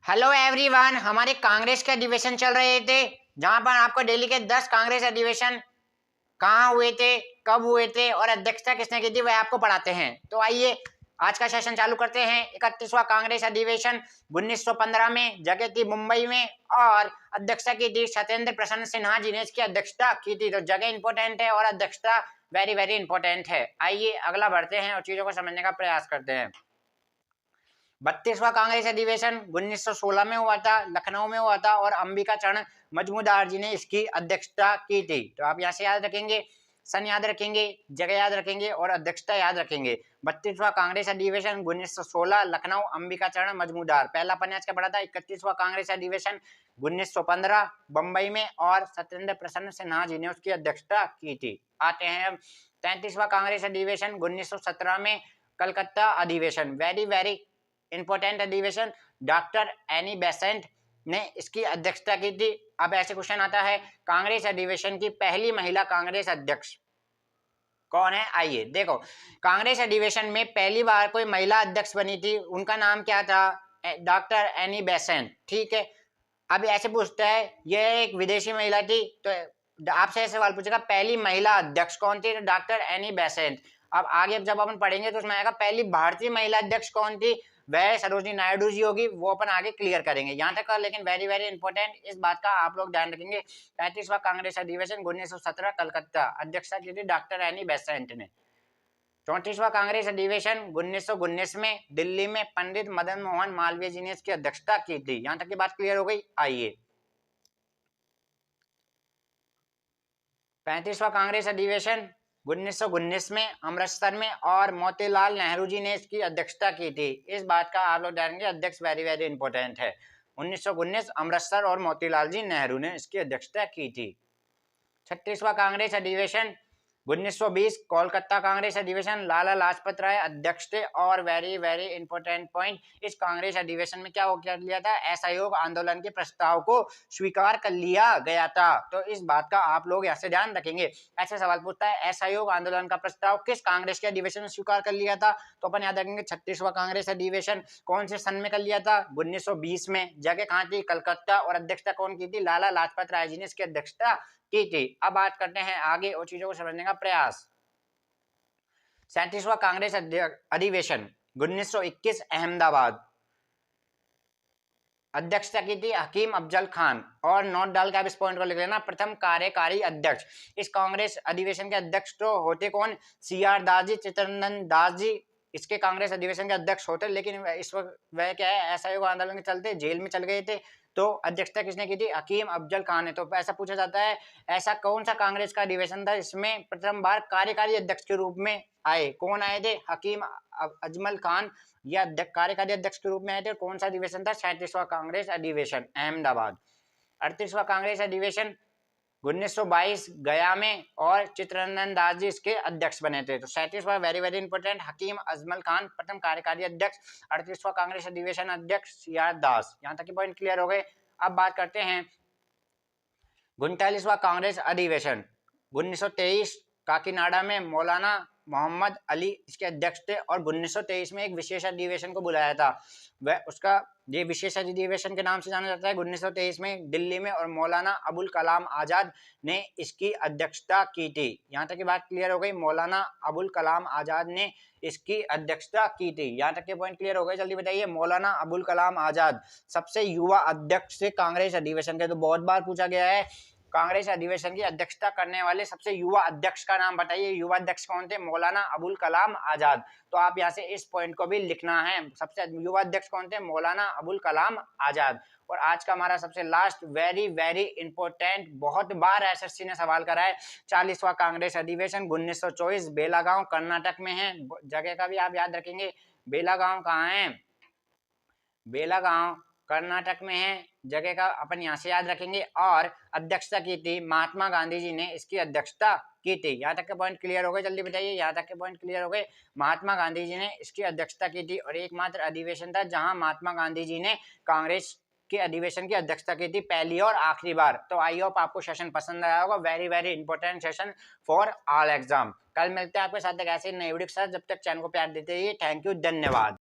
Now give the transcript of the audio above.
Hello everyone, हमारे कांग्रेस के अधिवेशन चल रहे थे जहां पर आपको दिल्ली के 10 कांग्रेस अधिवेशन कहाँ हुए थे, कब हुए थे और अध्यक्षता किसने की थी वह आपको पढ़ाते हैं। तो आइए आज का सेशन चालू करते हैं। 31वां कांग्रेस अधिवेशन 1915 में जगह थी मुंबई में और अध्यक्षता की थी सत्येंद्र प्रसन्न सिन्हा जी ने इसकी अध्यक्षता की थी। तो जगह इंपॉर्टेंट है और अध्यक्षता वेरी वेरी इंपॉर्टेंट है। आइए अगला बढ़ते हैं और चीजों को समझने का प्रयास करते हैं। 32वां कांग्रेस अधिवेशन 1916 में हुआ था, लखनऊ में हुआ था और अंबिका चरण मजमूदार जी ने इसकी अध्यक्षता की थी। तो आप यहाँ से याद रखेंगे, सन याद रखेंगे, जगह याद रखेंगे और अध्यक्षता याद रखेंगे। 32वां कांग्रेस अधिवेशन 1916 लखनऊ अंबिका चरण मजमूदार। पहला पन्यास का पढ़ा था। 31वां कांग्रेस अधिवेशन 1915 बंबई में और सत्येंद्र प्रसन्न सिन्हा जी ने उसकी अध्यक्षता की थी। आते हैं 33वां कांग्रेस अधिवेशन 1917 में कलकत्ता अधिवेशन। वेरी वेरी इंपॉर्टेंट अधिवेशन। डॉक्टर एनी बेसेंट ने इसकी अध्यक्षता की थी। अब ऐसे क्वेश्चन आता है, कांग्रेस अधिवेशन की पहली महिला कांग्रेस अध्यक्ष कौन है? आइए देखो, कांग्रेस अधिवेशन में पहली बार कोई महिला अध्यक्ष बनी थी, उनका नाम क्या था? Doctor Annie Besant. ठीक है, अब ऐसे पूछता है यह एक विदेशी महिला थी, तो आपसे ऐसे सवाल पूछेगा पहली महिला अध्यक्ष कौन थी? तो डॉक्टर एनी बेसेंट। अब आगे जब अपन पढ़ेंगे तो उसमें आएगा पहली भारतीय महिला अध्यक्ष कौन थी, वह सरोजिनी नायडू जी होगी, वो अपन आगे क्लियर करेंगे। यहाँ तक का लेकिन वेरी वेरी इंपॉर्टेंट, इस बात का आप लोग ध्यान रखेंगे। 35वां कांग्रेस अधिवेशन 1917 कलकत्ता, अध्यक्षता की थी डॉक्टर एनी बेसेंट ने। 34वां कांग्रेस अधिवेशन 1919 में दिल्ली में पंडित मदन मोहन मालवीय जी ने इसकी अध्यक्षता की थी। यहाँ तक की बात क्लियर हो गई। आइए 35वां कांग्रेस अधिवेशन 1919 में अमृतसर में और मोतीलाल नेहरू जी ने इसकी अध्यक्षता की थी। इस बात का आप लोग ध्यान रखेंगे, अध्यक्ष वेरी वेरी इंपॉर्टेंट है। 1919 अमृतसर और मोतीलाल जी नेहरू ने इसकी अध्यक्षता की थी। 36वां कांग्रेस अधिवेशन 1920 कोलकाता कांग्रेस अधिवेशन, लाला लाजपत राय अध्यक्ष थे और वेरी वेरी इंपॉर्टेंट पॉइंट, इस कांग्रेस अधिवेशन में क्या कर लिया था? असहयोग आंदोलन के प्रस्ताव को स्वीकार कर लिया गया था। तो इस बात का आप लोग यहाँ से ध्यान रखेंगे। ऐसे सवाल पूछता है असहयोग आंदोलन का प्रस्ताव किस कांग्रेस के अधिवेशन में स्वीकार कर लिया था? तो अपन याद रखेंगे 36वां कांग्रेस अधिवेशन कौन से सन में कर लिया था? 1920 में। जगह कहाँ थी? कलकत्ता और अध्यक्षता कौन की थी? लाला लाजपत राय जी ने इसकी अध्यक्षता की थी। अब बात करते हैं आगे और चीजों को समझने का प्रयास। 37वां कांग्रेस अधिवेशन 1921 अहमदाबाद, अध्यक्षता की थी हकीम अफजल खान। और नोट डाल के आप इस पॉइंट को लिख लेना, प्रथम कार्यकारी अध्यक्ष। इस कांग्रेस अधिवेशन के अध्यक्ष तो होते कौन? CR दास जी, चित्तरंजन दास जी इसके कांग्रेस अधिवेशन के अध्यक्ष होते, लेकिन इस वक्त वह क्या है, असहयोग आंदोलन के चलते जेल में चल गए थे। तो अध्यक्षता किसने की थी? हकीम अफजल खान ने। तो ऐसा पूछा जाता है ऐसा कौन सा कांग्रेस का अधिवेशन था इसमें प्रथम बार कार्यकारी अध्यक्ष के रूप में आए? कौन आए थे? हकीम अजमल खान या कार्यकारी अध्यक्ष के रूप में आए थे। कौन सा अधिवेशन था? 37वां कांग्रेस अधिवेशन अहमदाबाद। 38वां कांग्रेस अधिवेशन 1922 गया में और चित्तरंजन दास जी इसके अध्यक्ष बने थे। तो 37वां very very important, Hakim Ajmal Khan प्रथम कार्यकारी अध्यक्ष। 38वां कांग्रेस अधिवेशन अध्यक्ष CR दास। यहाँ तक के पॉइंट क्लियर हो गए। अब बात करते हैं 39वां कांग्रेस अधिवेशन 1923 काकीनाडा में, मौलाना मोहम्मद अली इसके अध्यक्ष थे और 1923 में एक विशेष अधिवेशन को बुलाया था। वह उसका ये विशेष अधिवेशन के नाम से जाना जाता है। 1923 में दिल्ली में और मौलाना अबुल कलाम आजाद ने इसकी अध्यक्षता की थी। यहाँ तक की बात क्लियर हो गई। मौलाना अबुल कलाम आजाद ने इसकी अध्यक्षता की थी। यहाँ तक के पॉइंट क्लियर हो गए। जल्दी बताइए, मौलाना अबुल कलाम आजाद सबसे युवा अध्यक्ष से कांग्रेस अधिवेशन के। तो बहुत बार पूछा गया है कांग्रेस अधिवेशन की अध्यक्षता करने वाले सबसे युवा अध्यक्ष का नाम बताइए। युवा अध्यक्ष कौन थे? मौलाना अबुल कलाम आजाद। तो आप यहाँ से इस पॉइंट को भी लिखना है, सबसे युवा अध्यक्ष कौन थे? मौलाना अबुल कलाम आजाद। और आज का हमारा सबसे लास्ट वेरी वेरी इंपॉर्टेंट, बहुत बार SSC ने सवाल करा है, 40वां कांग्रेस अधिवेशन 1924 बेलागांव कर्नाटक में है। जगह का भी आप याद रखेंगे। बेलागांव कहाँ है? बेलागांव कर्नाटक में है। जगह का अपन यहाँ से याद रखेंगे। और अध्यक्षता की थी महात्मा गांधी जी ने इसकी अध्यक्षता की थी। यहाँ तक के पॉइंट क्लियर हो गए। जल्दी बताइए, यहाँ तक के पॉइंट क्लियर हो गए। महात्मा गांधी जी ने इसकी अध्यक्षता की थी और एकमात्र अधिवेशन था जहां महात्मा गांधी जी ने कांग्रेस के अधिवेशन की अध्यक्षता की थी, पहली और आखिरी बार। तो आई होप आपको सेशन पसंद आया होगा। Very very important session for all exam. कल मिलते हैं आपके साथ एक ऐसे नए वीडियो के साथ। जब तक चैनल को प्यार देते रहिए। थैंक यू, धन्यवाद।